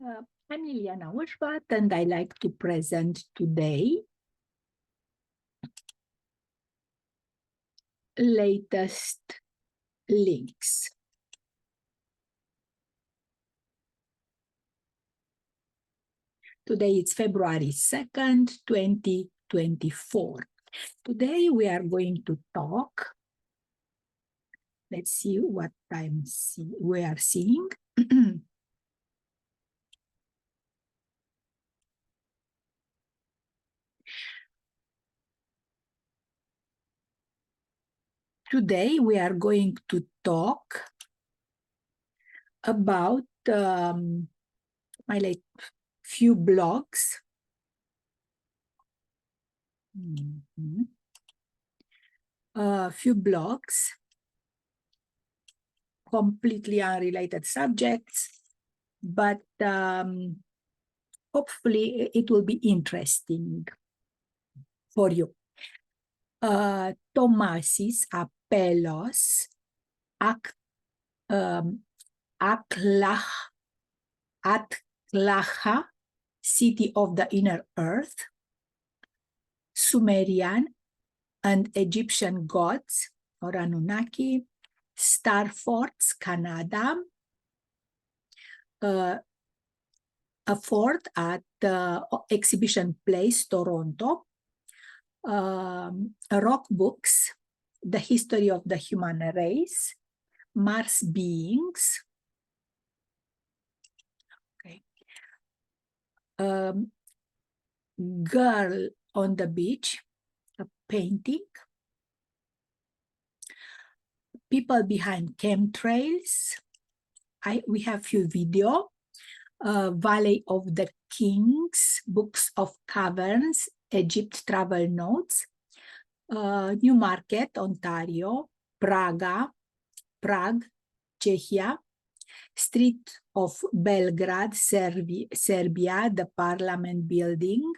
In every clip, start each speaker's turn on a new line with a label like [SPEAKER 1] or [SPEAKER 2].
[SPEAKER 1] I'm Liliana Usvat, and I like to present today latest links. Today it's February 2nd, 2024. Today we are going to talk. Let's see what we are seeing. Today we are going to talk about my few blogs. Few blogs, completely unrelated subjects, but hopefully it will be interesting for you. Tomassis, Apellos, Utklaha, city of the inner earth, Sumerian and Egyptian gods or Anunnaki, star forts, Canada, a fort at the Exhibition Place, Toronto, rock books, the history of the human race, Mars beings, okay, girl on the beach, a painting, people behind chemtrails. We have few video, Valley of the Kings, books of Caverns, Egypt travel notes, Newmarket, Ontario, Prague, Cehia, street of Belgrade, Serbia, the Parliament building,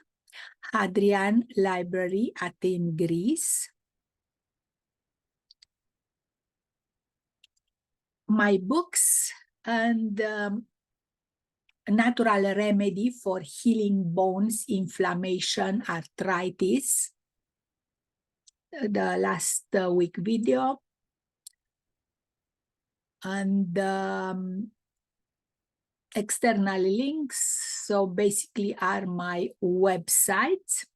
[SPEAKER 1] Hadrian Library, Athens, Greece. My books and natural remedy for healing bones, inflammation, arthritis. The last week video. And external links, so basically are my websites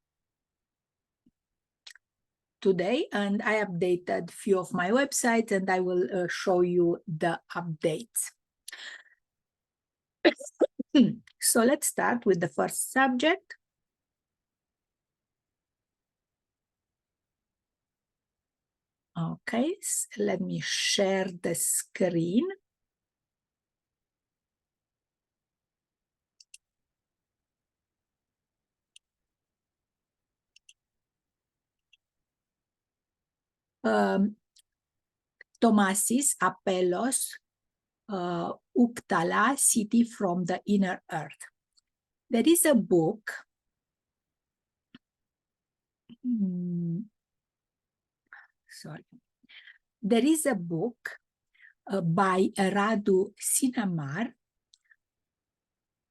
[SPEAKER 1] today, and I updated few of my websites, and I will show you the updates. So let's start with the first subject. Okay, so let me share the screen. Tomassis, Apellos, Utklaha, city from the inner earth. There is a book sorry. There is a book by Radu Sinamar,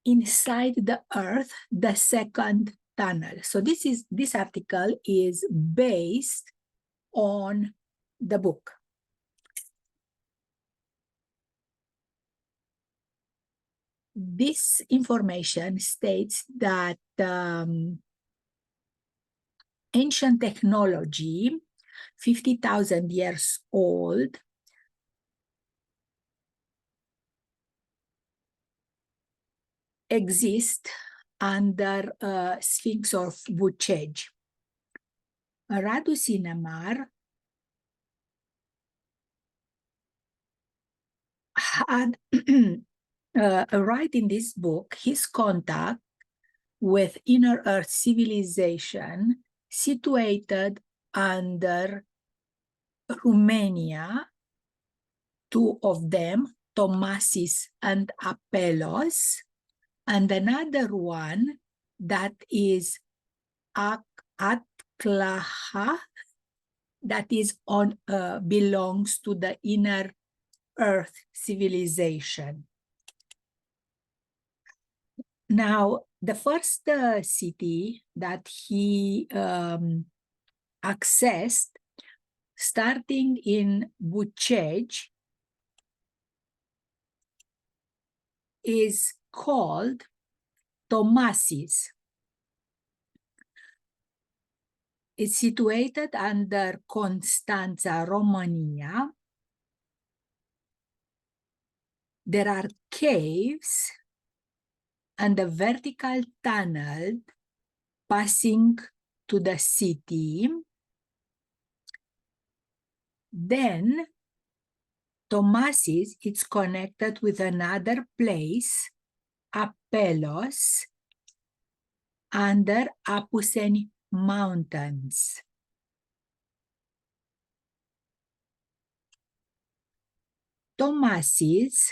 [SPEAKER 1] Inside the Earth, the Second Tunnel. So this article is based on the book. This information states that ancient technology, 50,000 years old, exists under Sphinx of Vucej. Radu Sinamar had write in this book his contact with inner earth civilization situated under Romania, two of them, Tomassis and Apellos, and another one that is Utklaha, that is on belongs to the inner earth civilization. Now, the first city that he accessed, starting in Bucegi, is called Tomassis. It's situated under Constanța, Romania. There are caves and a vertical tunnel passing to the city. Then Tomassis is connected with another place, Apellos, under Apuseni Mountains. Tomassis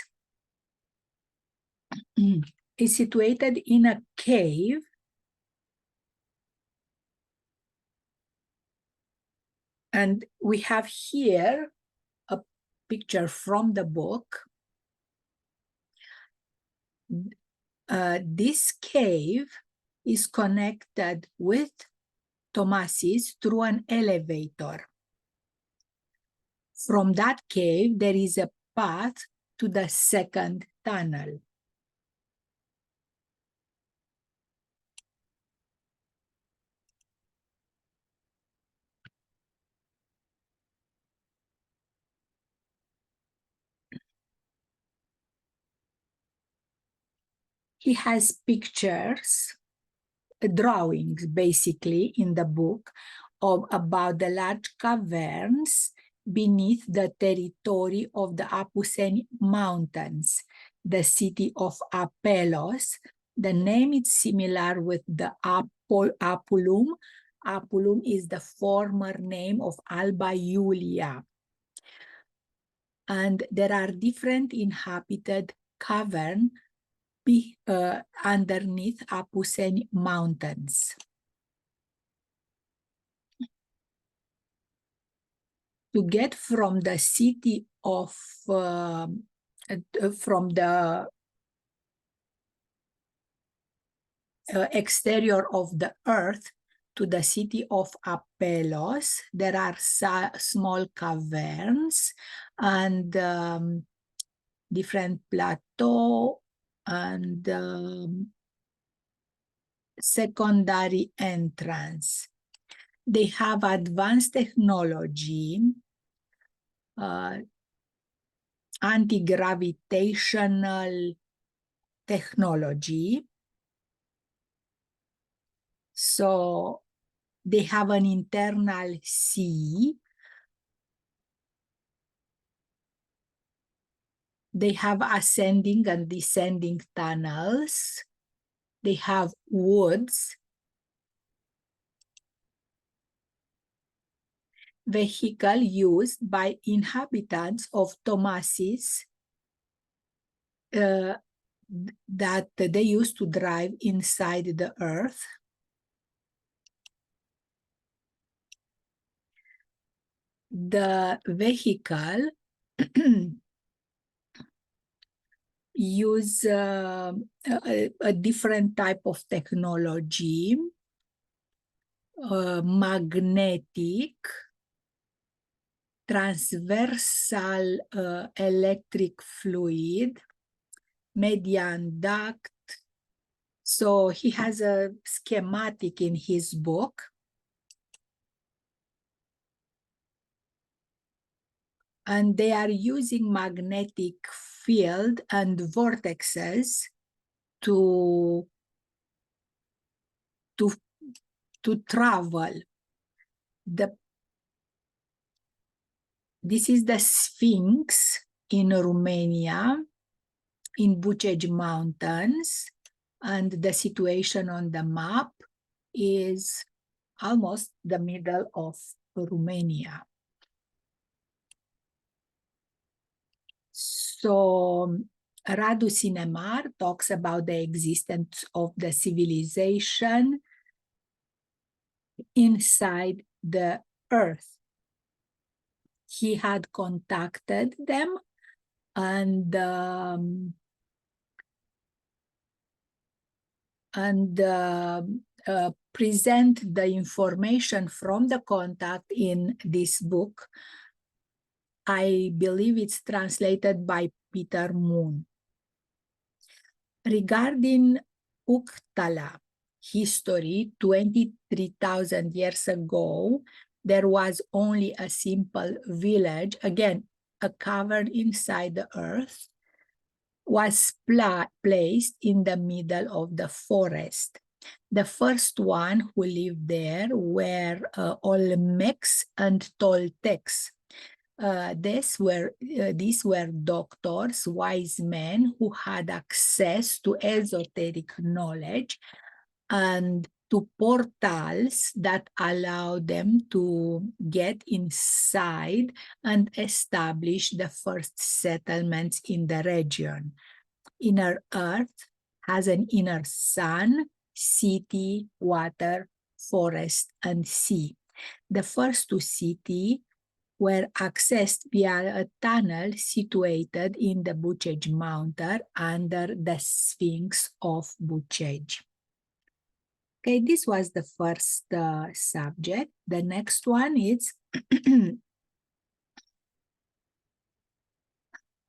[SPEAKER 1] is situated in a cave and we have here a picture from the book. This cave is connected with Tomassis through an elevator. From that cave, there is a path to the second tunnel. He has pictures, drawings basically in the book about the large caverns beneath the territory of the Apuseni Mountains, the city of Apellos. The name is similar with the Apulum. Apulum is the former name of Alba Iulia. And there are different inhabited caverns underneath Apuseni Mountains. To get from the city of, from the exterior of the earth to the city of Apellos, there are small caverns and different plateaux and secondary entrance. They have advanced technology, anti-gravitational technology. So they have an internal sea. They have ascending and descending tunnels. They have woods. Vehicle used by inhabitants of Tomassis that they used to drive inside the earth. The vehicle use a different type of technology, magnetic, transversal electric fluid, median duct. So he has a schematic in his book. And they are using magnetic field and vortexes to travel. This is the Sphinx in Romania, in Bucegi Mountains, and the situation on the map is almost the middle of Romania. So Radu Sinemar talks about the existence of the civilization inside the earth. He had contacted them and and present the information from the contact in this book. I believe it's translated by Peter Moon. Regarding Utklaha history, 23,000 years ago, there was only a simple village, again, a cavern inside the earth, was placed in the middle of the forest. The first one who lived there were Olmecs and Toltecs. These were doctors, wise men who had access to esoteric knowledge and to portals that allowed them to get inside and establish the first settlements in the region. Inner Earth has an inner sun, city, water, forest, and sea. The first two cities were accessed via a tunnel situated in the Bucegi Mountain under the Sphinx of Bucegi. Okay, this was the first subject. The next one is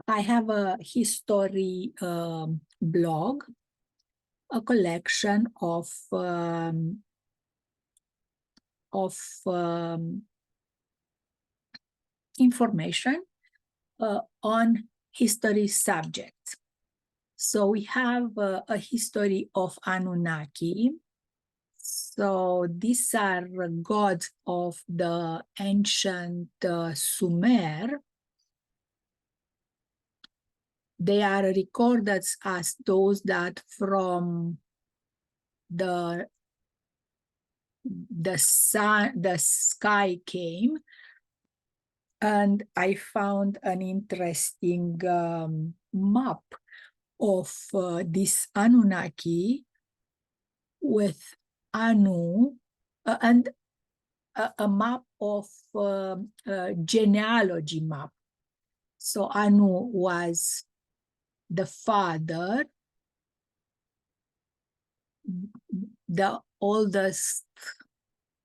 [SPEAKER 1] I have a history blog, a collection of information on history subjects. So we have a history of Anunnaki. So these are gods of the ancient Sumer. They are recorded as those that from the sky came. And I found an interesting map of this Anunnaki with Anu and a map of genealogy map. So Anu was the father, the oldest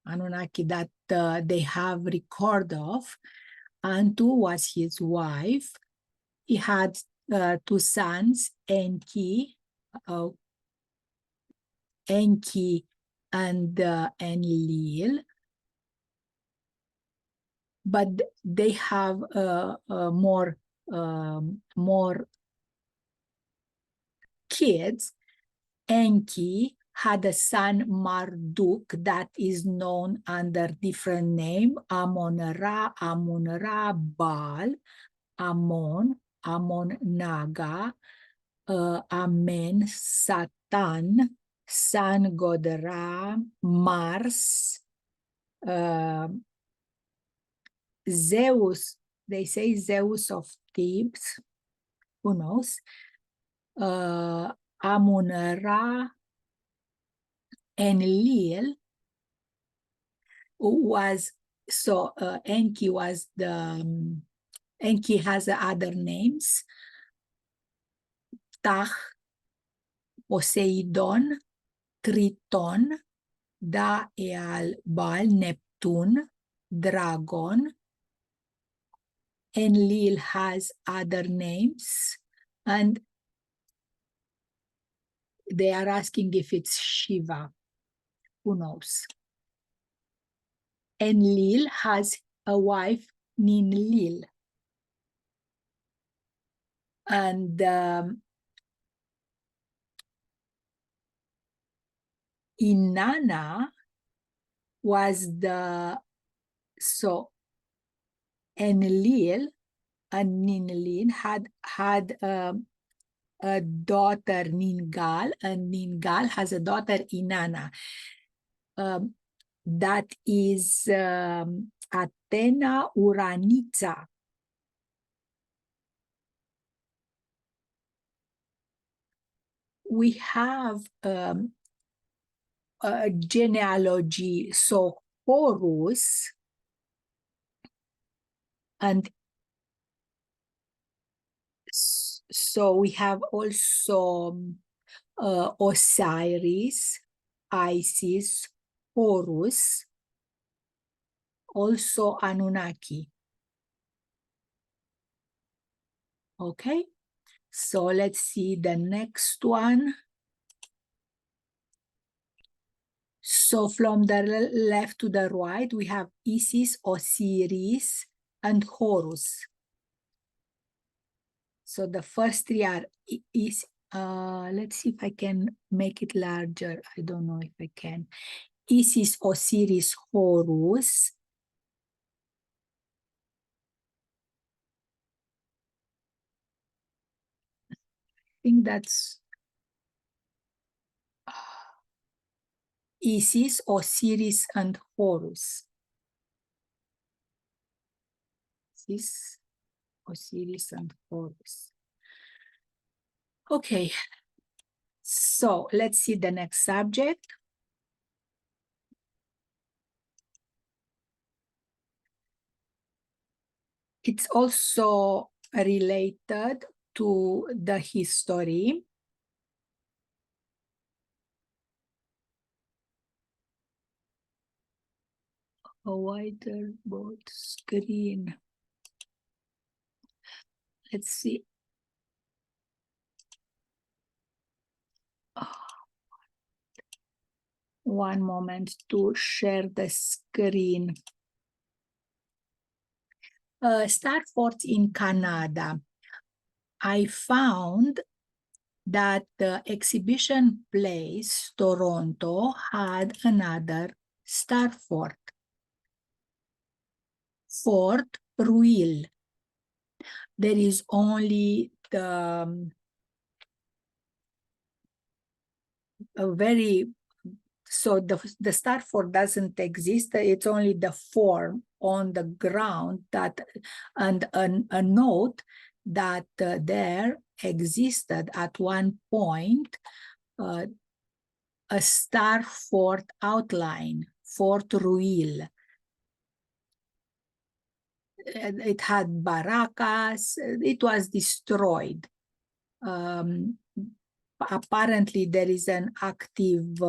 [SPEAKER 1] Anunnaki that they have record of. Antu was his wife. He had two sons, Enki and Enlil. But they have more kids. Enki had a son, Marduk, that is known under different name, Amon-Ra, Amun-Ra, Baal, Amon, Amon-Naga, Amen, Satan, Sun God Ra, Mars, Zeus, they say Zeus of Thebes, who knows, Amun-Ra, Enlil was, so Enki was the, Enki has other names, Tach, Poseidon, Triton, Daeal, Baal, Neptune, Dragon. Enlil has other names, and they are asking if it's Shiva. Who knows? Enlil has a wife, Ninlil. And Inanna was the, so Enlil and Ninlil had a daughter, Ningal, and Ningal has a daughter, Inanna. That is Athena Uranica. We have a genealogy, so Horus, and so we have also Osiris, Isis, Horus, also Anunnaki. Okay, so let's see the next one. So from the left to the right, we have Isis, Osiris, and Horus. So the first three are let's see if I can make it larger. I don't know if I can. Isis, Osiris, Horus. I think that's Isis, Osiris, and Horus. Isis, Osiris, and Horus. Okay, so let's see the next subject. It's also related to the history. A wider board screen. Let's see. One moment to share the screen. Star Forts in Canada. I found that the exhibition place, Toronto, had another star fort. Fort Rouile. There is only the so the star fort doesn't exist. It's only the form on the ground that, and a note that there existed at one point a star fort outline, Fort Rouile. It had barracas. It was destroyed. Apparently there is an active,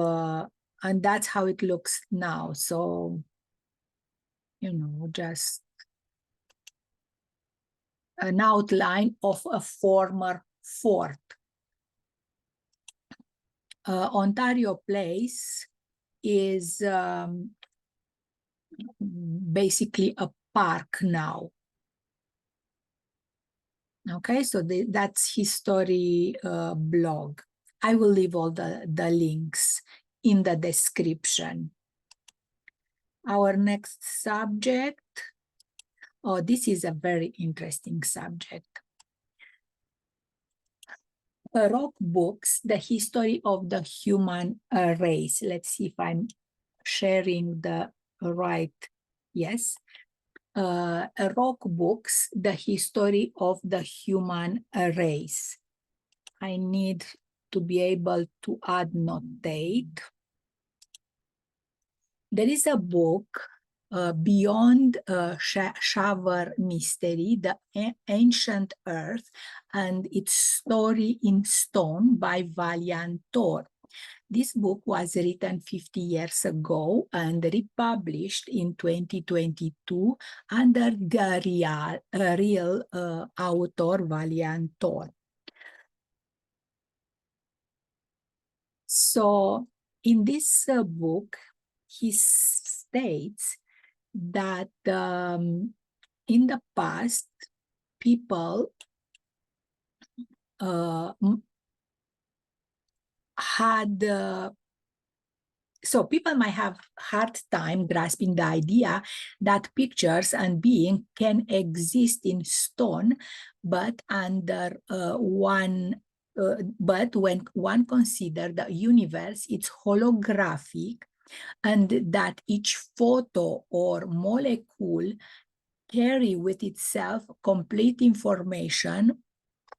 [SPEAKER 1] and that's how it looks now. So, you know, just an outline of a former fort. Ontario Place is basically a park now. Okay, so that's history blog. I will leave all the links in the description. Our next subject. Oh, this is a very interesting subject. Rock books, the history of the human race. Let's see if I'm sharing the right, yes. Rock books, the history of the human race. I need to be able to annotate. There is a book, Beyond Shower Mystery, The Ancient Earth and Its Story in Stone by Valiant Thor. This book was written 50 years ago and republished in 2022 under the real author Valiant Thor. So in this book, he states that in the past, people so people might have hard time grasping the idea that pictures and being can exist in stone, but under but when one considers the universe, it's holographic, and that each photo or molecule carry with itself complete information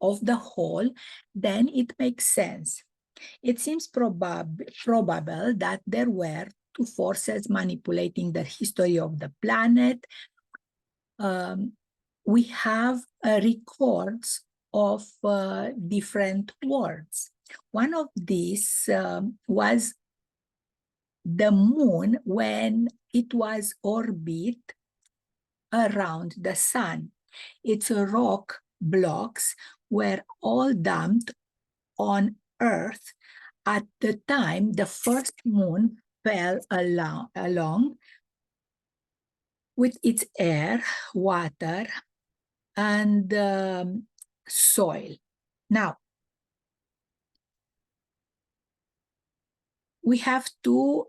[SPEAKER 1] of the whole, then it makes sense. It seems probable that there were two forces manipulating the history of the planet. We have records of different worlds. One of these was the moon when it was orbit around the sun. Its rock blocks were all dumped on Earth at the time the first moon fell along with its air, water, and soil. Now, we have two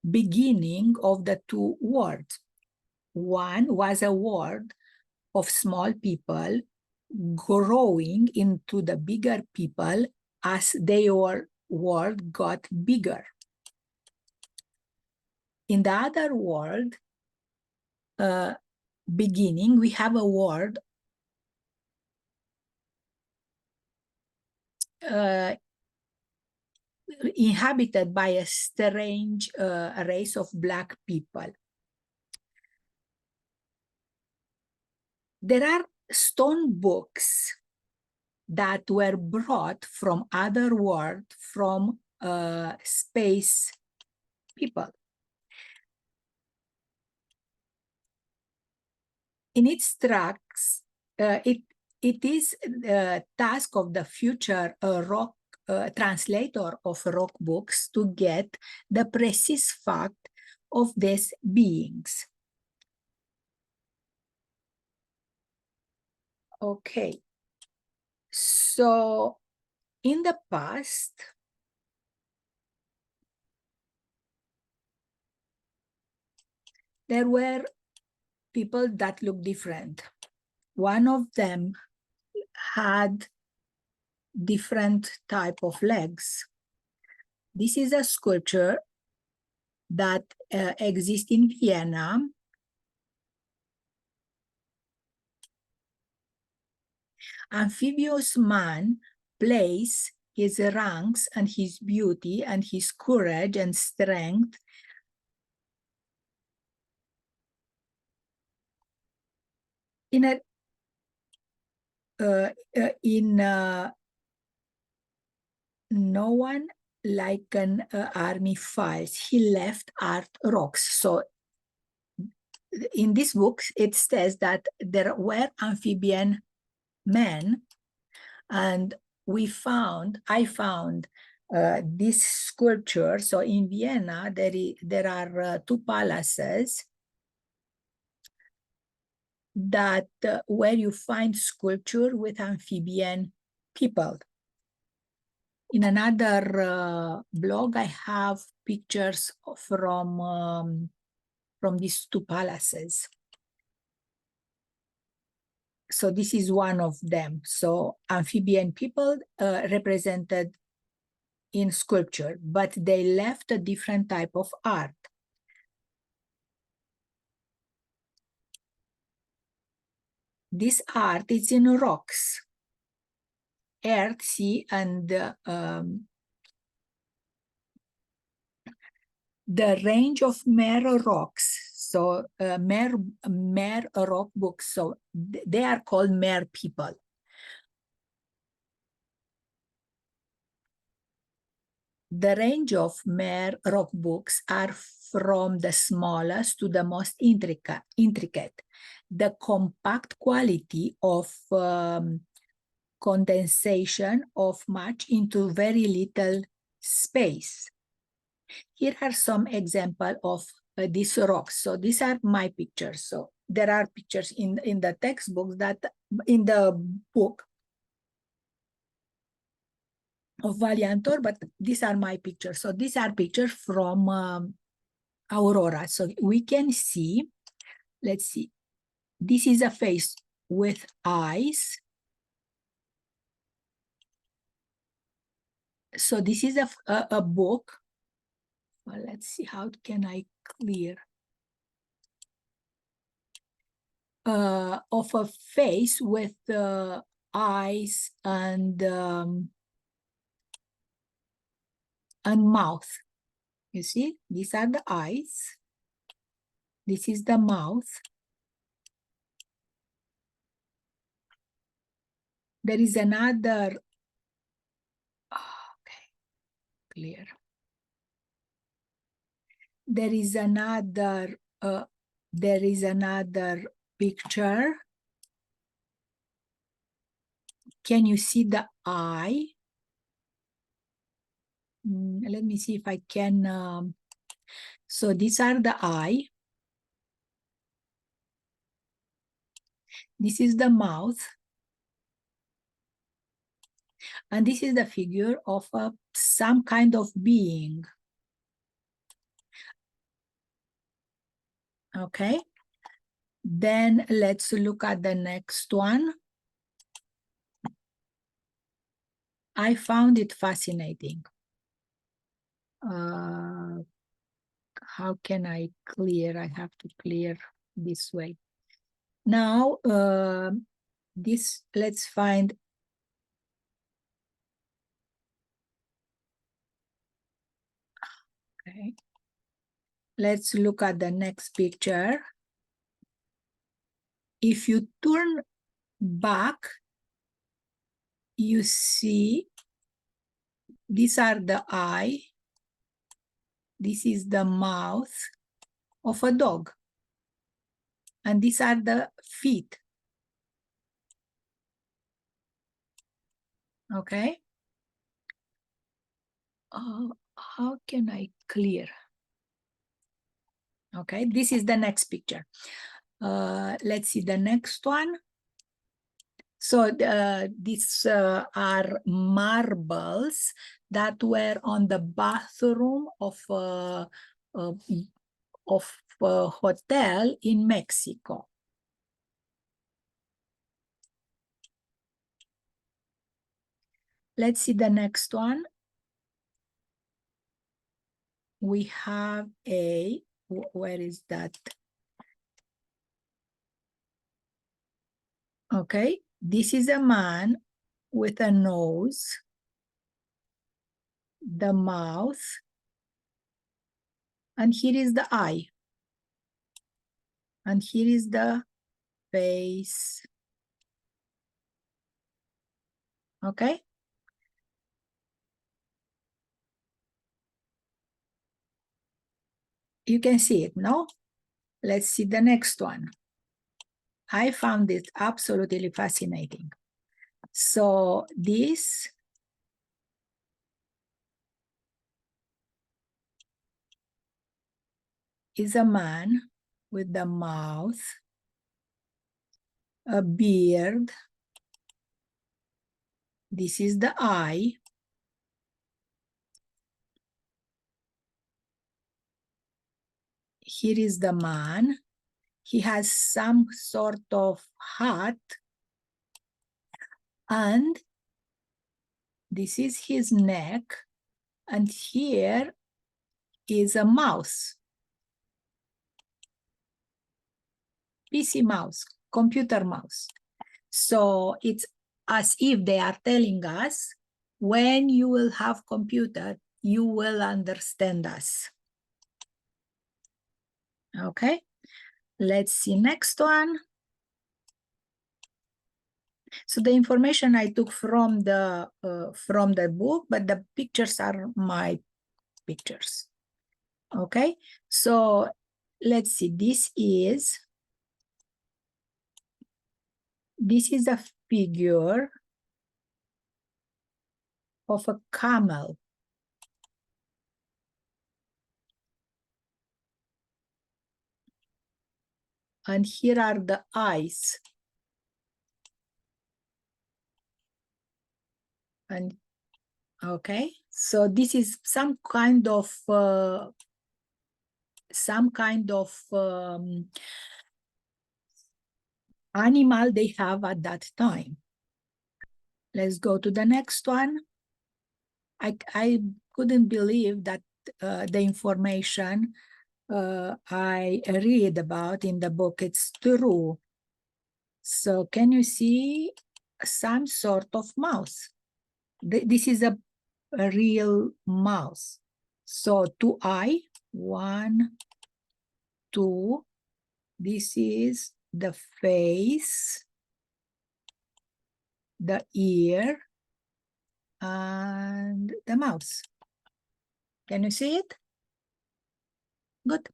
[SPEAKER 1] beginning of the two words. One was a word of small people growing into the bigger people as their world got bigger. In the other world, beginning, we have a word inhabited by a strange race of Black people. There are stone books that were brought from other world, from space people. In its tracks, it is the task of the future rock translator of rock books to get the precise fact of these beings. Okay, so in the past, there were people that looked different. One of them had different type of legs. This is a sculpture that exists in Vienna. Amphibious man plays his ranks and his beauty and his courage and strength in no one like an army files. He left art rocks. So in this book, it says that there were amphibian men, and I found this sculpture. So in Vienna, there are two palaces that where you find sculpture with amphibian people. In another blog, I have pictures from these two palaces. So this is one of them. So amphibian people represented in sculpture, but they left a different type of art. This art is in rocks, earth, sea, and the range of mere rocks. So mere rock books. So they are called mere people. The range of mere rock books are from the smallest to the most intricate. The compact quality of condensation of much into very little space. Here are some examples of these rocks. So these are my pictures. So there are pictures in the textbooks that in the book of Valiant, but these are my pictures. So these are pictures from Aurora. So we can see, let's see, this is a face with eyes. So this is a book. Well, let's see, how can I clear? Of a face with eyes and mouth. You see, these are the eyes. This is the mouth. There is another clear. There is another picture. Can you see the eye? Let me see if I can. So these are the eye. This is the mouth. And this is the figure of some kind of being. Okay. Then let's look at the next one. I found it fascinating. How can I clear? I have to clear this way. Now, let's find. Okay. Let's look at the next picture. If you turn back, you see these are the eye. This is the mouth of a dog. And these are the feet. Okay. How can I clear? Okay, this is the next picture. Let's see the next one. So these are marbles that were on the bathroom of a hotel in Mexico. Let's see the next one. We have where is that? Okay, this is a man with a nose, the mouth, and here is the eye. And here is the face. Okay. You can see it, no? Let's see the next one. I found it absolutely fascinating. So this is a man with the mouth, a beard. This is the eye. Here is the man. He has some sort of hat. And this is his neck. And here is a mouse. PC mouse, computer mouse. So it's as if they are telling us, when you will have computer, you will understand us. Okay, let's see next one. So the information I took from the book, but the pictures are my pictures. Okay, so let's see. This is a figure of a camel. And here are the eyes. And okay, so this is some kind of animal they have at that time. Let's go to the next one. I couldn't believe that the information I read about in the book, it's true. So can you see some sort of mouse? This is a real mouse. So 2 eye, 1, 2. This is the face, the ear, and the mouse. Can you see it? Good.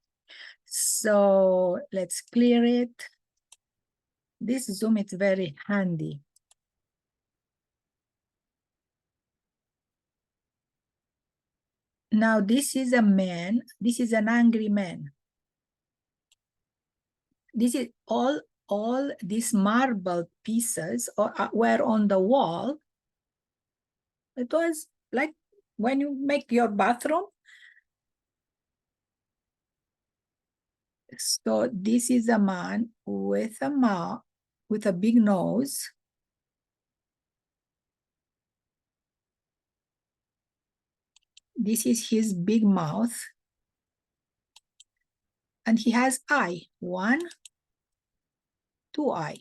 [SPEAKER 1] So let's clear it. This zoom is very handy. Now this is a man. This is an angry man. This is all these marble pieces were on the wall. It was like when you make your bathroom. So this is a man with a mouth, with a big nose. This is his big mouth. And he has eye, 1, 2 eye.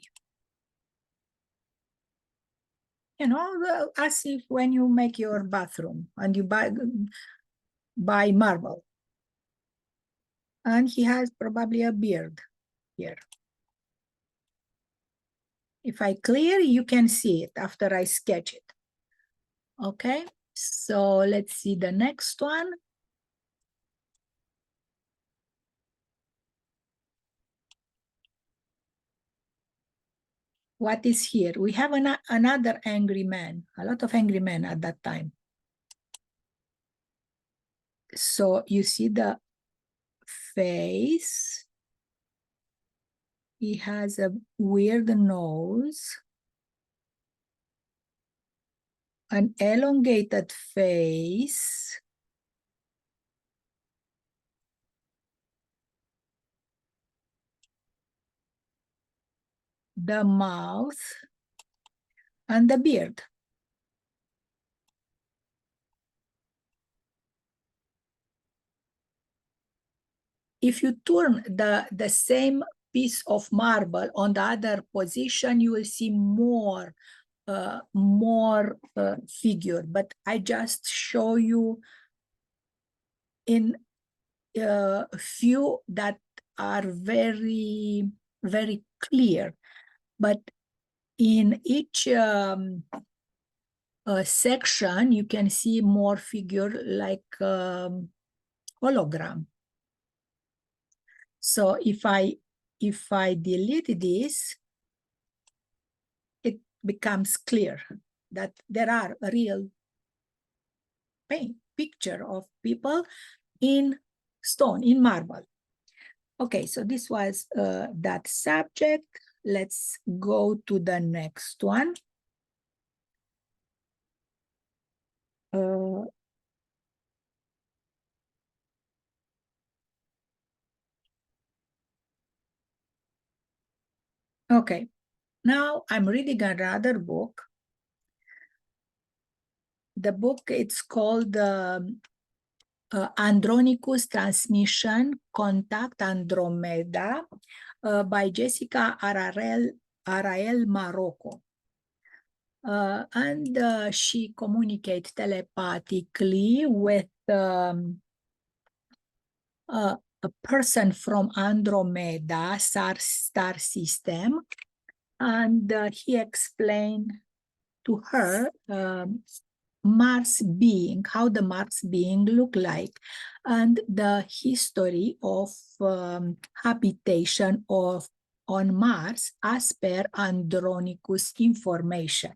[SPEAKER 1] You know, as if when you make your bathroom and you buy marble. And he has probably a beard here. If I clear, you can see it after I sketch it. Okay, so let's see the next one. What is here? We have another angry man, a lot of angry men at that time. So you see the face. He has a weird nose, an elongated face, the mouth, and the beard. If you turn the same piece of marble on the other position, you will see more figure, but I just show you in a few that are very, very clear. But in each section, you can see more figure like hologram. So if I delete this, it becomes clear that there are a real picture of people in stone, in marble. Okay, so this was that subject. Let's go to the next one. Okay, now I'm reading another book. The book, it's called Andronicus Transmission, Contact Andromeda by Jessica Arael Marocco. And she communicates telepathically with a person from Andromeda star system, and he explained to her Mars being, how the Mars being look like, and the history of habitation on Mars as per Andronicus information.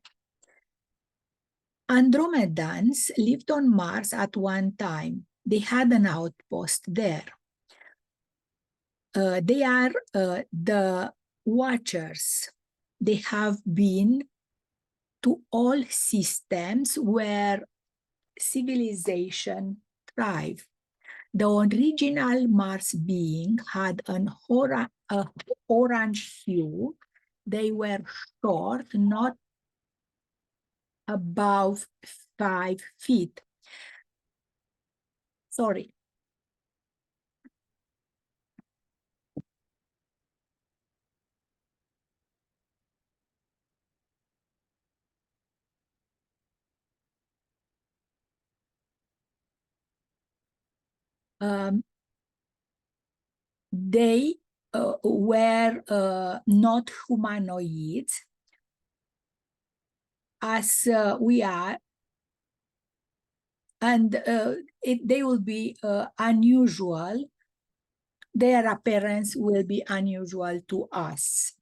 [SPEAKER 1] Andromedans lived on Mars at one time. They had an outpost there. They are the watchers. They have been to all systems where civilization thrived. The original Mars being had an orange hue. They were short, not above 5 feet. Sorry. They were not humanoids, as we are. and they will be unusual. Their appearance will be unusual to us.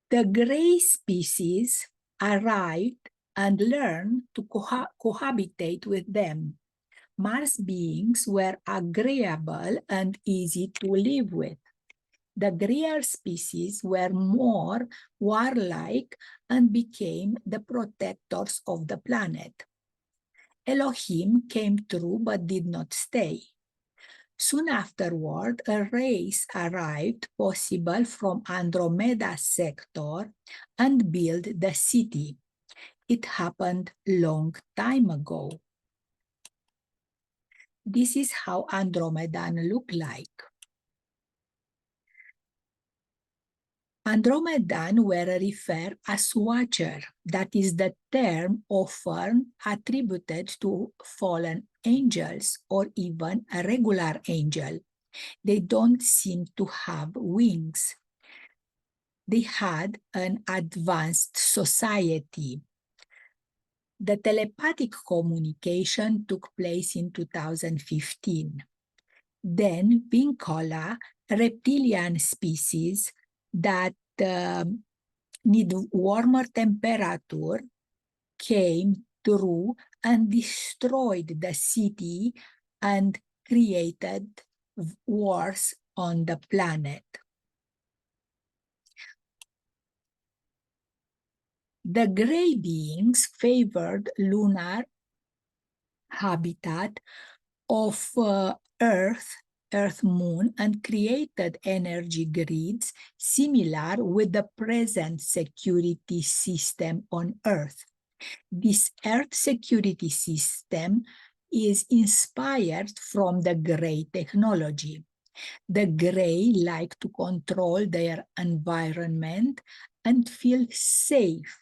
[SPEAKER 1] The gray species arrived and learned to cohabitate with them. Mars beings were agreeable and easy to live with. The grayer species were more warlike and became the protectors of the planet. Elohim came through but did not stay. Soon afterward, a race arrived, possible from Andromeda sector, and built the city. It happened long time ago. This is how Andromedan look like. Andromedan were referred as watcher. That is the term often attributed to fallen angels or even a regular angel. They don't seem to have wings. They had an advanced society. The telepathic communication took place in 2015. Then Vincola, a reptilian species that need warmer temperature, came through and destroyed the city and created wars on the planet. The gray beings favored lunar habitat of Earth, Moon, and created energy grids similar with the present security system on Earth. This Earth security system is inspired from the gray technology. The gray like to control their environment and feel safe.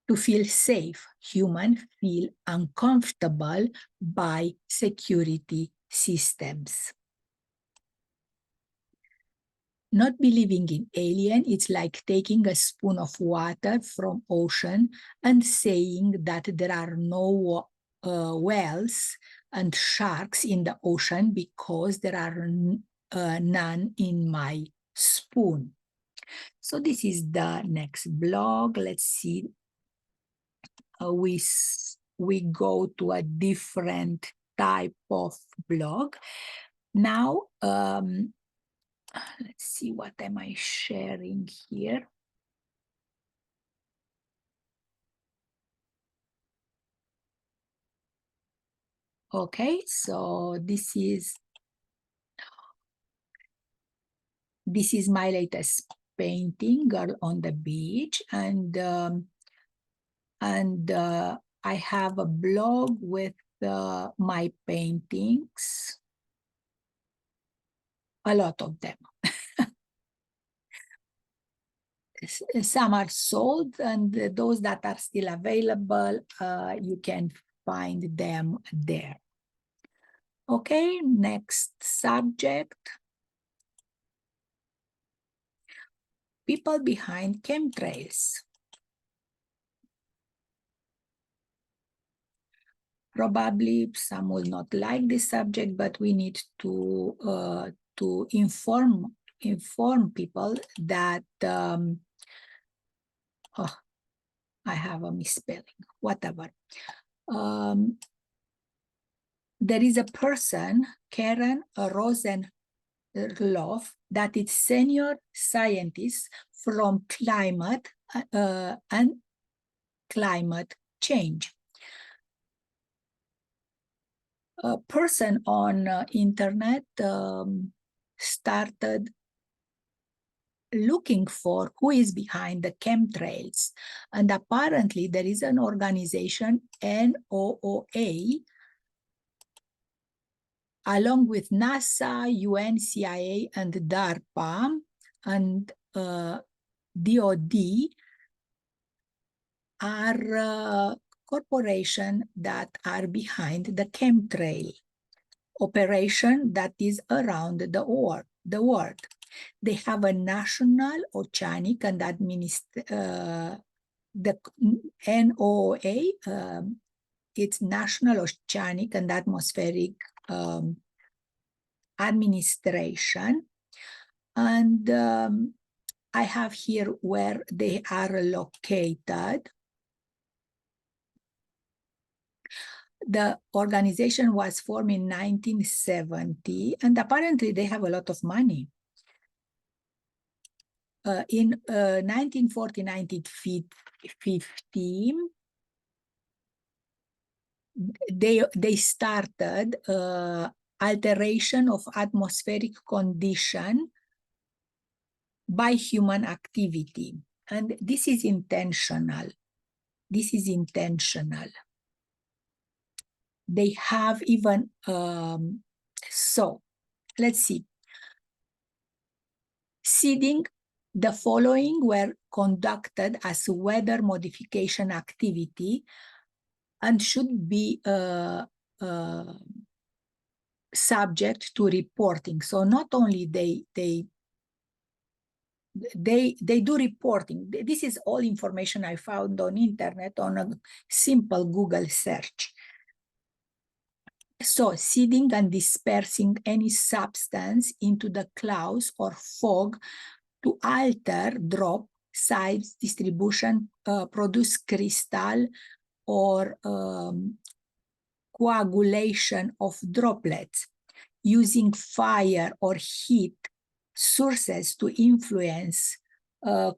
[SPEAKER 1] To feel safe, humans feel uncomfortable by security systems. Not believing in alien, it's like taking a spoon of water from ocean and saying that there are no whales and sharks in the ocean because there are none in my spoon. So this is the next blog. Let's see. We go to a different type of blog. Now, let's see, what am I sharing here? Okay, so this is my latest painting, Girl on the Beach, and I have a blog with my paintings, a lot of them. Some are sold, and those that are still available, you can find them there. Okay, next subject. People behind chemtrails. Probably some will not like this subject, but we need to inform people that I have a misspelling, whatever. There is a person, Karen Rosenloff, that is senior scientist from climate and climate change. A person on internet started looking for who is behind the chemtrails. And apparently there is an organization, NOOA, along with NASA, UN, CIA, and DARPA, and DOD, are corporations that are behind the chemtrail operation that is around the world. They have a national, oceanic, and the NOAA its National Oceanic and Atmospheric Administration. And I have here where they are located. The organization was formed in 1970, and apparently they have a lot of money. In 1940-1950, they started alteration of atmospheric condition by human activity. And this is intentional. This is intentional. They have even, so let's see. Seeding, the following were conducted as weather modification activity and should be subject to reporting. So not only they do reporting. This is all information I found on internet on a simple Google search. So seeding and dispersing any substance into the clouds or fog to alter drop size, distribution, produce crystal or coagulation of droplets, using fire or heat sources to influence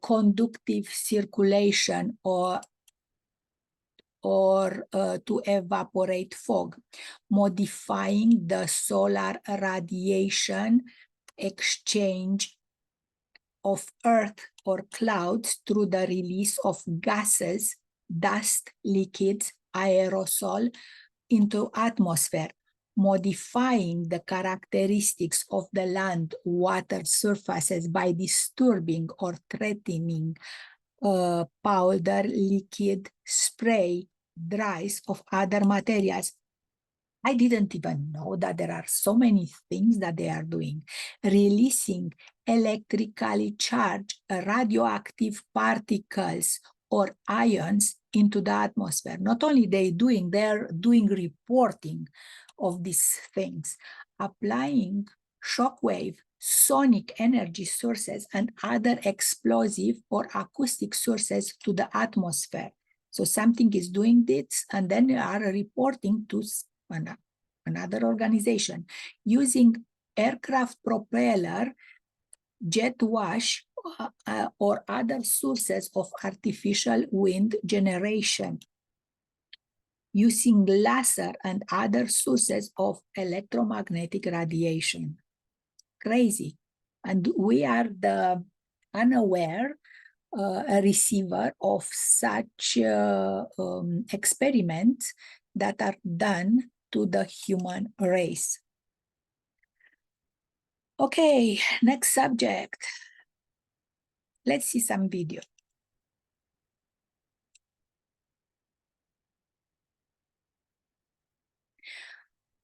[SPEAKER 1] conductive circulation or to evaporate fog, modifying the solar radiation exchange of earth or clouds through the release of gases, dust, liquids, aerosol into atmosphere, modifying the characteristics of the land water surfaces by disturbing or threatening powder, liquid, spray, dyes of other materials. I didn't even know that there are so many things that they are doing. Releasing electrically charged radioactive particles or ions into the atmosphere. Not only they're doing reporting of these things, applying shockwave, sonic energy sources, and other explosive or acoustic sources to the atmosphere. So something is doing this, and then they are reporting to another organization using aircraft propeller, jet wash, or other sources of artificial wind generation, using laser and other sources of electromagnetic radiation. Crazy. And we are the unaware receiver of such experiments that are done to the human race. Okay, next subject. Let's see some video.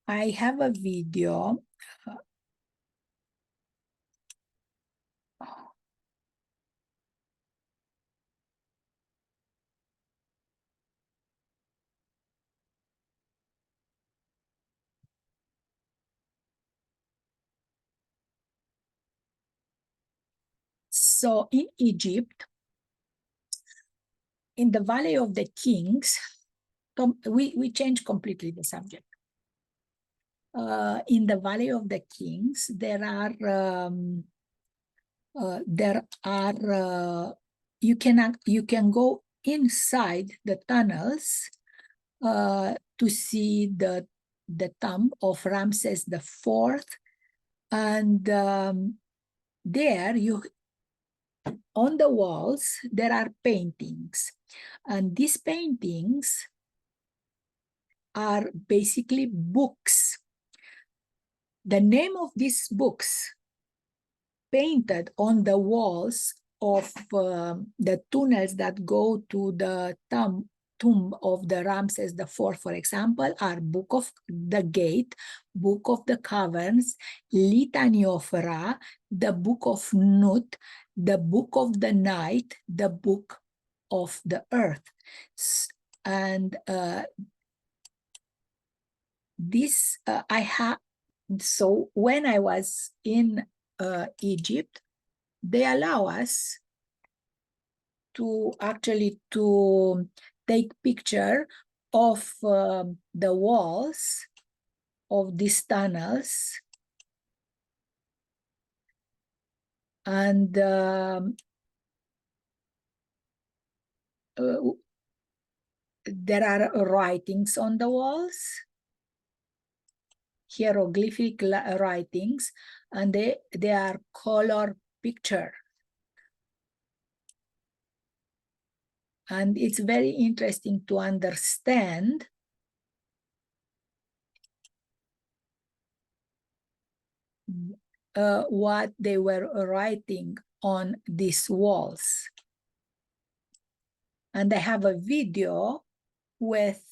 [SPEAKER 1] I have a video. So in Egypt, in the Valley of the Kings, we changed completely the subject. In the Valley of the Kings, there are you can go inside the tunnels to see the tomb of Ramses IV, and there on the walls there are paintings, and these paintings are basically books. The name of these books painted on the walls of the tunnels that go to the tomb of the Ramses IV, for example, are Book of the Gate, Book of the Caverns, Litany of Ra, the Book of Nut, the Book of the Night, the Book of the Earth. And this I have. So when I was in Egypt, they allow us to actually to take picture of the walls of these tunnels, and there are writings on the walls, hieroglyphic writings, and they are color picture. And it's very interesting to understand what they were writing on these walls. And I have a video with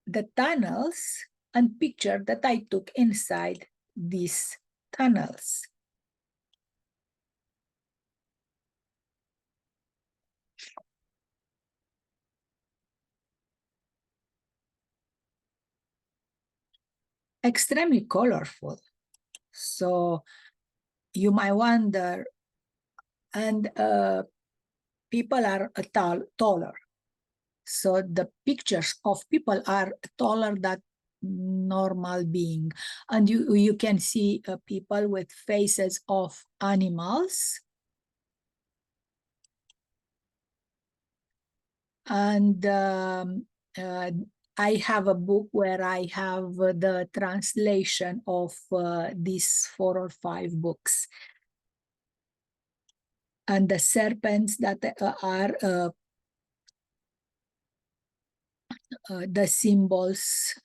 [SPEAKER 1] the tunnels and picture that I took inside these tunnels. Extremely colorful. So you might wonder, and people are taller. So the pictures of people are taller than normal being. And you can see people with faces of animals. And I have a book where I have the translation of these 4 or 5 books. And the serpents that are the symbols.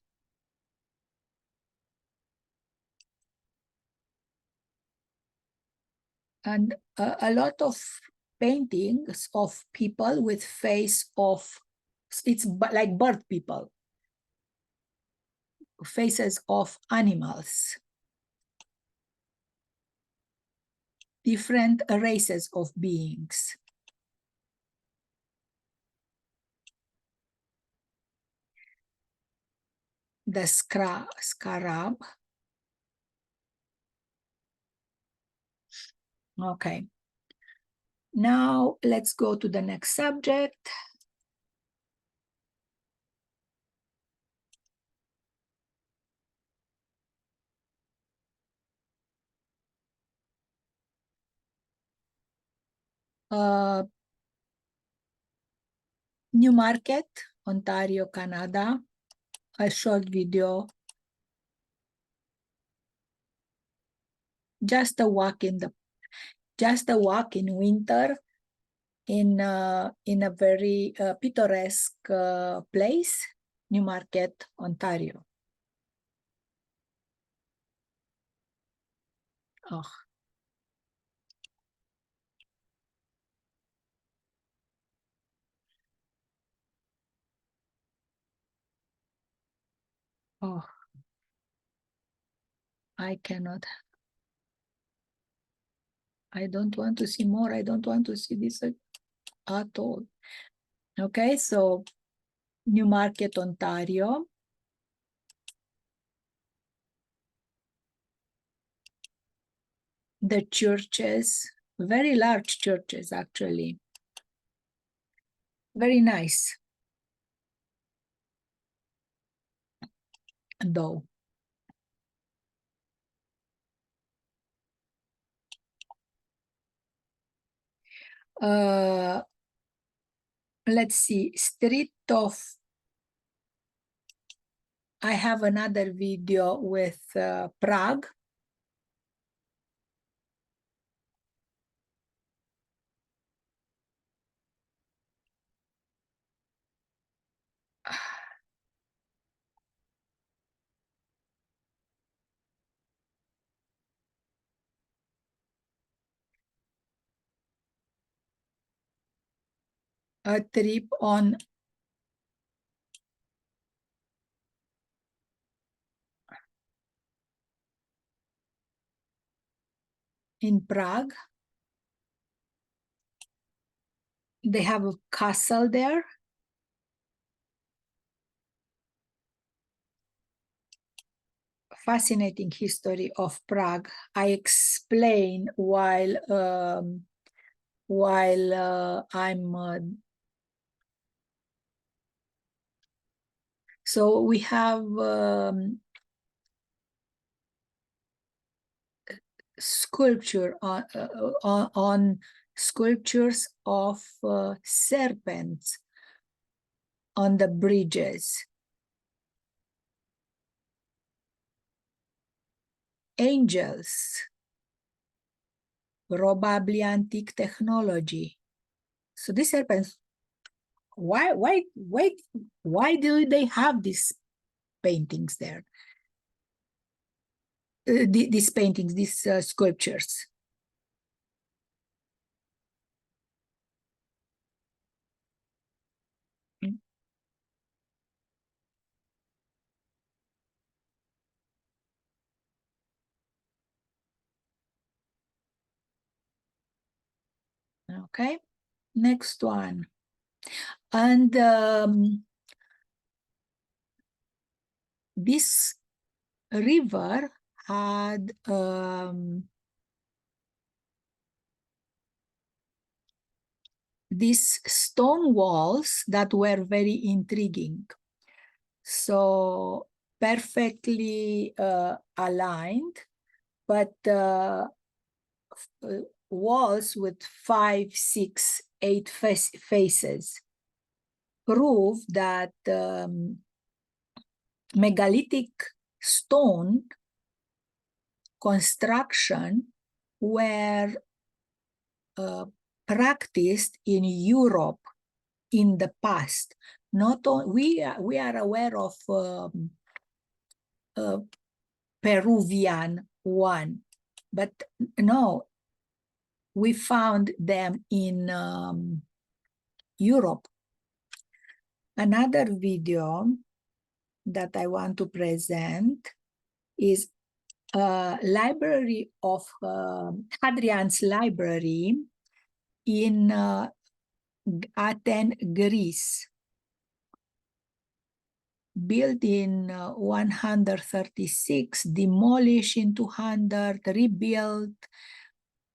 [SPEAKER 1] And a lot of paintings of people with face of, it's like bird people, faces of animals, different races of beings. The scarab. Okay. Now let's go to the next subject. Newmarket, Ontario, Canada. A short video. Just a walk in winter in a very picturesque place, Newmarket, Ontario. Oh. Oh, I cannot. I don't want to see more. I don't want to see this at all. Okay, so Newmarket, Ontario. The churches, very large churches actually. Very nice, though. Let's see, street of, I have another video with Prague. A trip on in Prague. They have a castle there. fascinating history of Prague. I explain while I'm so we have sculpture on sculptures of serpents on the bridges, angels, probably antique technology. So these serpents, why do they have these paintings there? These paintings, these sculptures. Okay, next one. And this river had these stone walls that were very intriguing. So perfectly aligned, but walls with 5, 6, 8 faces prove that megalithic stone construction were practiced in Europe in the past. Not only we are aware of Peruvian one, but no, we found them in Europe. Another video that I want to present is a library of Hadrian's library in Athens, Greece, built in 136, demolished in 200, rebuilt.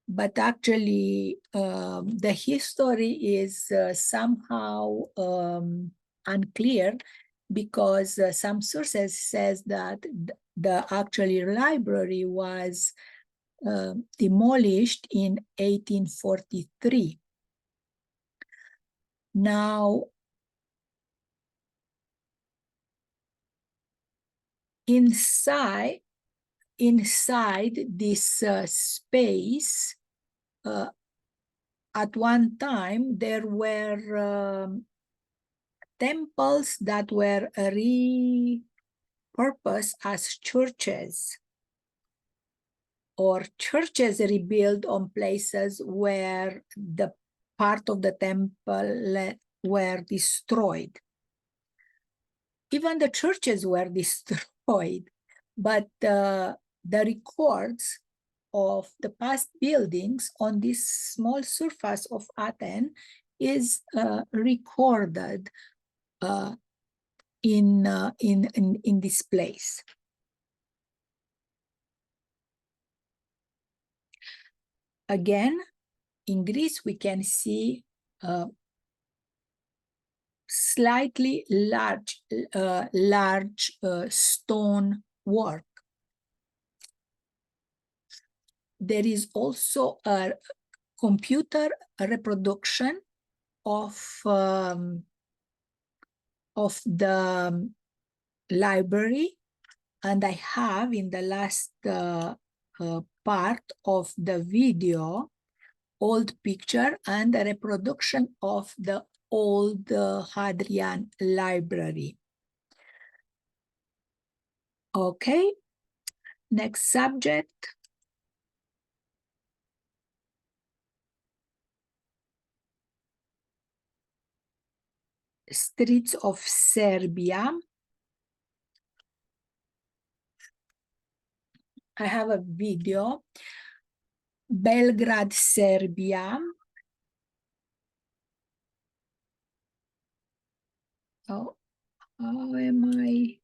[SPEAKER 1] But actually, the history is somehow unclear, because some sources says that the actually library was demolished in 1843. Now, inside this space, at one time there were temples that were repurposed as churches, or churches rebuilt on places where the part of the temple were destroyed. Even the churches were destroyed, but the records of the past buildings on this small surface of Athens is recorded in this place. Again, in Greece, we can see slightly large stone work. There is also a computer reproduction of the library, and I have in the last part of the video old picture and a reproduction of the old Hadrian library. Okay, next subject. Streets of Serbia. I have a video. Belgrade, Serbia. Oh, how am I?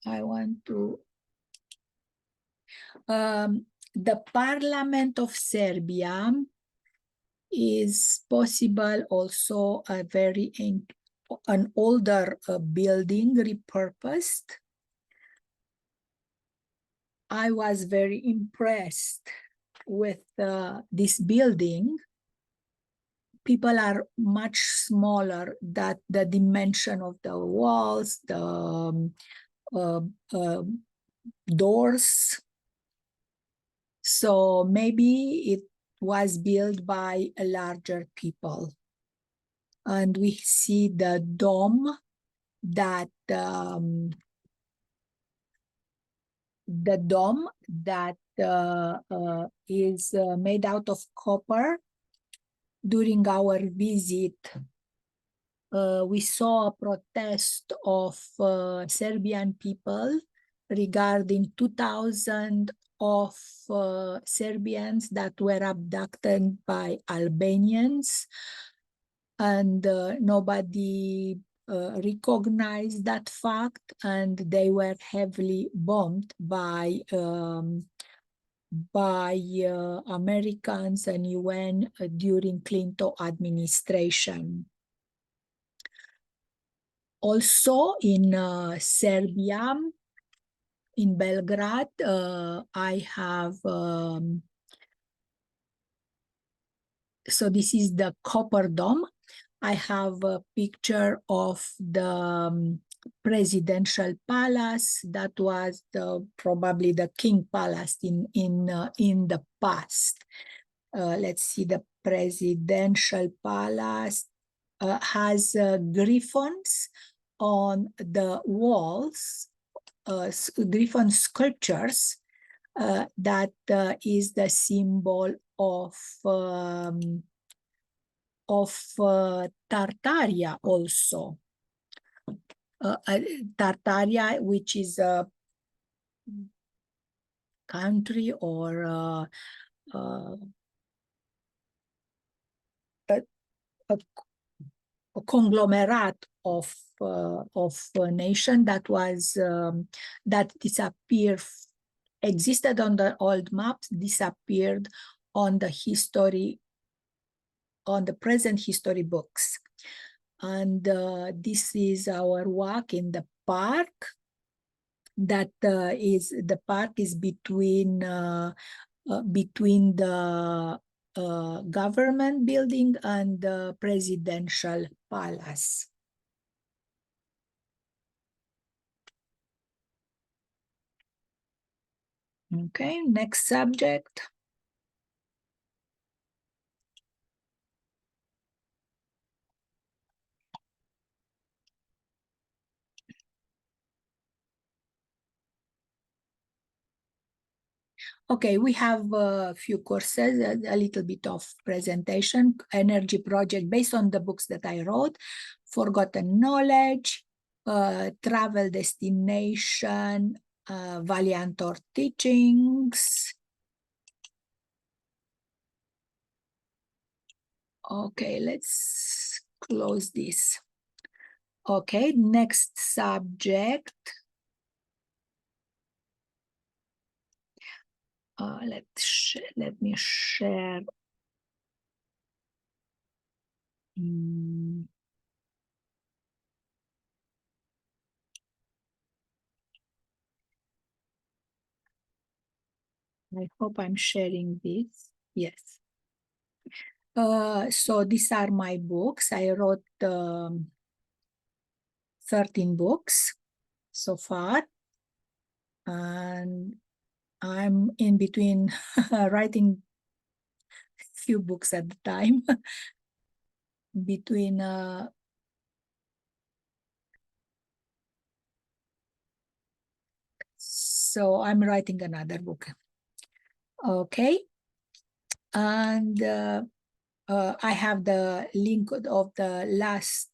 [SPEAKER 1] I want to. The Parliament of Serbia is possible also an older building repurposed. I was very impressed with this building. People are much smaller, that the dimension of the walls, the doors. So maybe it was built by a larger people. And we see the dome that is made out of copper. During our visit, we saw a protest of Serbian people regarding 2,000 of Serbians that were abducted by Albanians, and nobody recognized that fact, and they were heavily bombed by Americans and UN during Clinton administration. Also in Serbia, in Belgrade, I have, so this is the Copper Dome. I have a picture of the presidential palace that was probably the king palace in the past. Let's see, the presidential palace has griffins on the walls, griffin sculptures. That is the symbol of Tartaria also. Tartaria, which is a country or a conglomerate of a nation that was that disappeared, existed on the old maps, disappeared on the history, on the present history books. And this is our walk in the park. That the park is between the government building and the presidential palace. Okay, next subject. Okay, we have a few courses, a little bit of presentation, energy project based on the books that I wrote, forgotten knowledge, travel destination, Valiant or teachings. Okay, let's close this. Okay, next subject. Let me share. I hope I'm sharing this. Yes. So these are my books. I wrote 13 books so far. And I'm in between writing few books at the time. Between so I'm writing another book. Okay. And I have the link of the last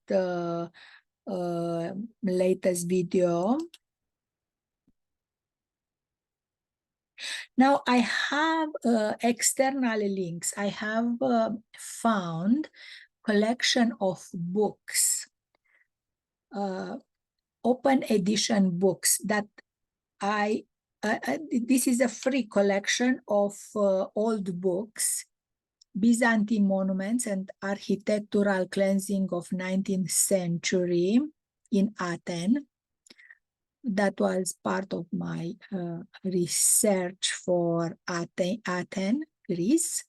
[SPEAKER 1] latest video. Now I have external links. I have found collection of books open edition books that this is a free collection of old books, Byzantine monuments and architectural cleansing of 19th century in Athens. That was part of my research for Athens, Greece.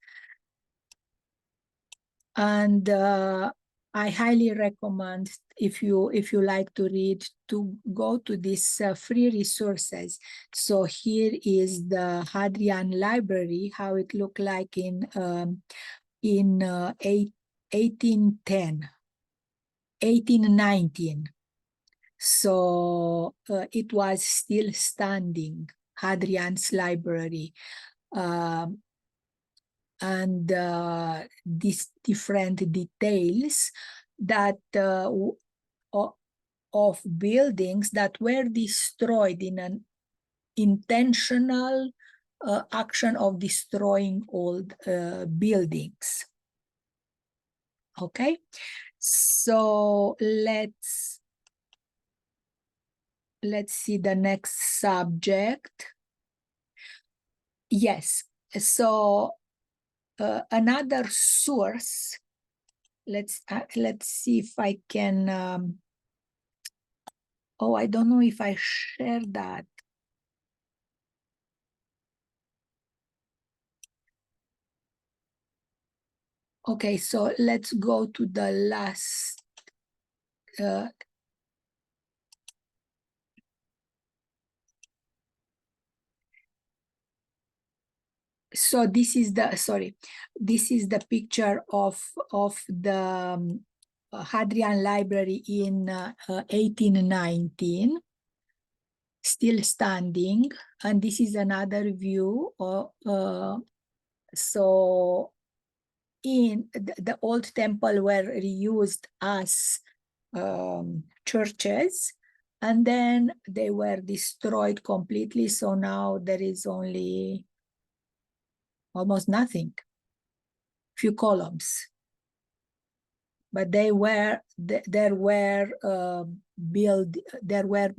[SPEAKER 1] And I highly recommend, if you like to read, to go to these free resources. So here is the Hadrian library, how it looked like in 1810, 1819. So it was still standing, Hadrian's library. And these different details that of buildings that were destroyed in an intentional action of destroying old buildings. Okay, so let's see the next subject. Yes, so another source. Let's see if I can. Oh, I don't know if I share that. Okay, so let's go to the last. So this is the, sorry, this is the picture of the Hadrian library in 1819, still standing. And this is another view of, so in the old temple were reused as churches, and then they were destroyed completely. So now there is only almost nothing, few columns. But there were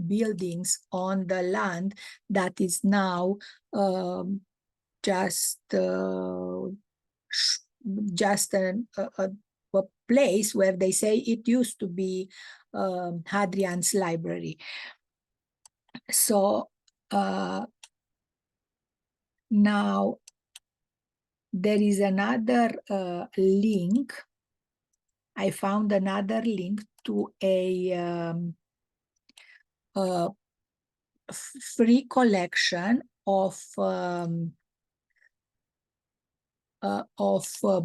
[SPEAKER 1] buildings on the land that is now just a place where they say it used to be Hadrian's library. So now there is another link. I found another link to a free collection of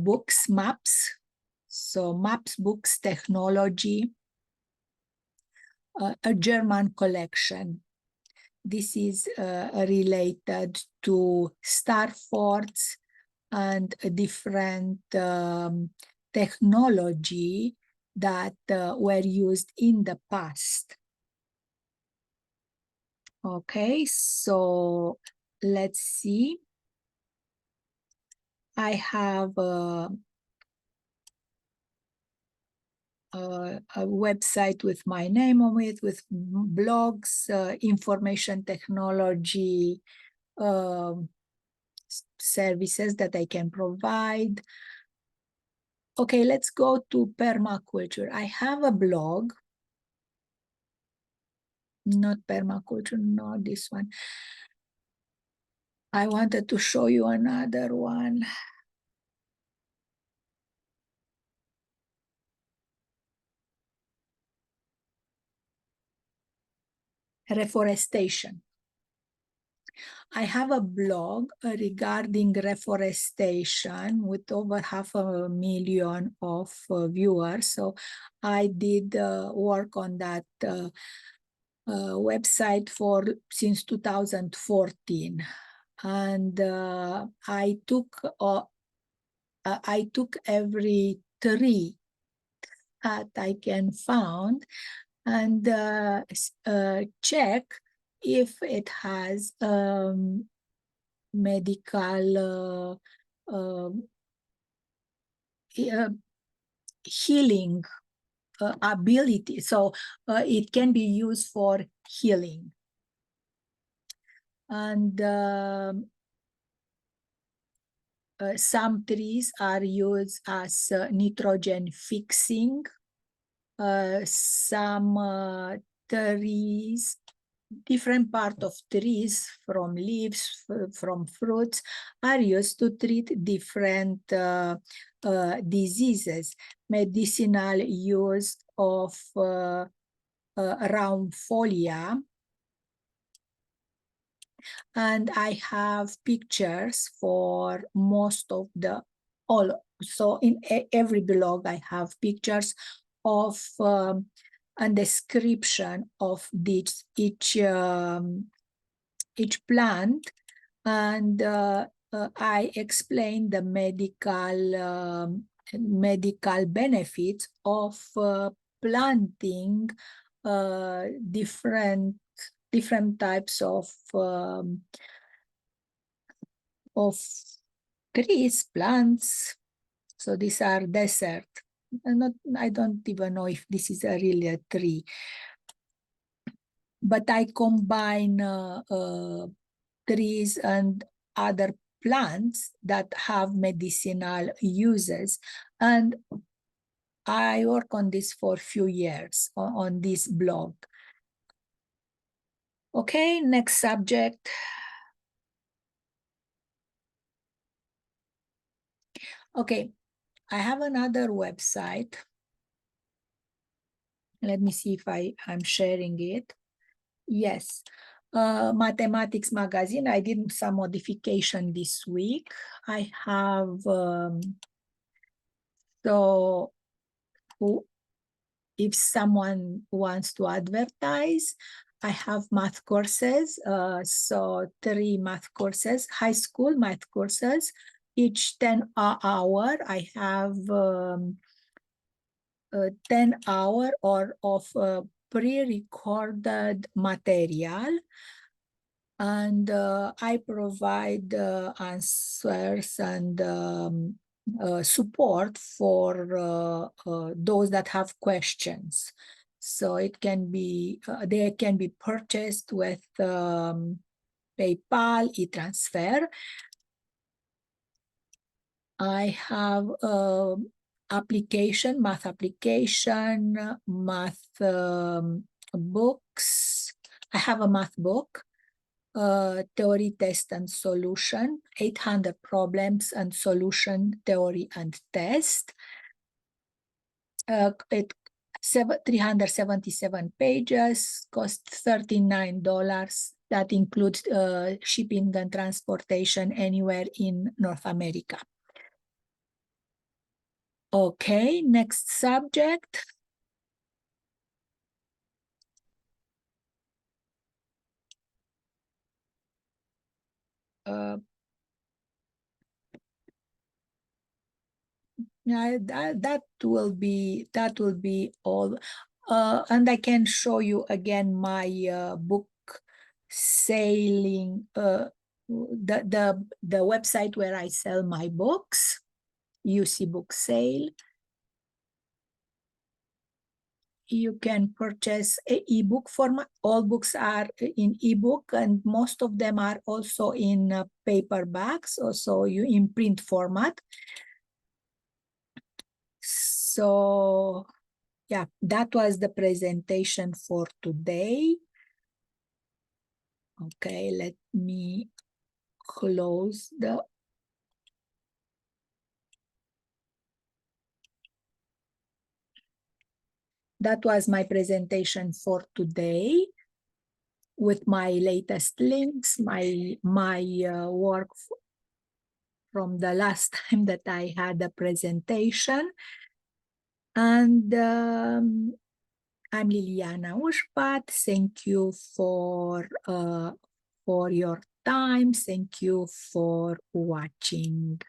[SPEAKER 1] books, maps. So maps, books, technology, a German collection. This is related to star forts and a different technology that were used in the past. Okay, so let's see. I have a website with my name on it, with blogs, information technology services that I can provide. Okay, let's go to permaculture. I have a blog, not permaculture, not this one. I wanted to show you another one. Reforestation. I have a blog regarding reforestation with over 500,000 of viewers. So I did work on that website since 2014, and I took every tree that I can find and check if it has medical healing ability. So it can be used for healing. And some trees are used as nitrogen fixing. Some trees, different part of trees, from leaves, from fruits, are used to treat different diseases. Medicinal use of round folia. And I have pictures for most of all. So in every blog, I have pictures of a description of each plant, and I explain the medical benefits of planting different types of trees, plants. So these are desert. I don't even know if this is really a tree. But I combine trees and other plants that have medicinal uses. And I work on this for a few years on this blog. Okay, next subject. Okay, I have another website. Let me see if I'm sharing it. Yes, Mathematics Magazine. I did some modification this week. I have, so if someone wants to advertise, I have math courses. So 3 math courses, high school math courses, each 10 hour. I have 10 hour of pre-recorded material, and I provide answers and support for those that have questions. So it can be, they can be purchased with PayPal, e-transfer. I have math application, math books. I have a math book, theory, test, and solution, 800 problems and solution, theory and test. It 377 pages, cost $39. That includes shipping and transportation anywhere in North America. Okay, next subject. Yeah, that will be all. And I can show you again my book sailing, the website where I sell my books, UC Book Sale. You can purchase an ebook format. All books are in ebook, and most of them are also in paperbacks, also you in print format. So yeah, that was the presentation for today. Okay, let me close the. That was my presentation for today with my latest links, my work from the last time that I had a presentation. And I'm Liliana Usvat. Thank you for your time. Thank you for watching.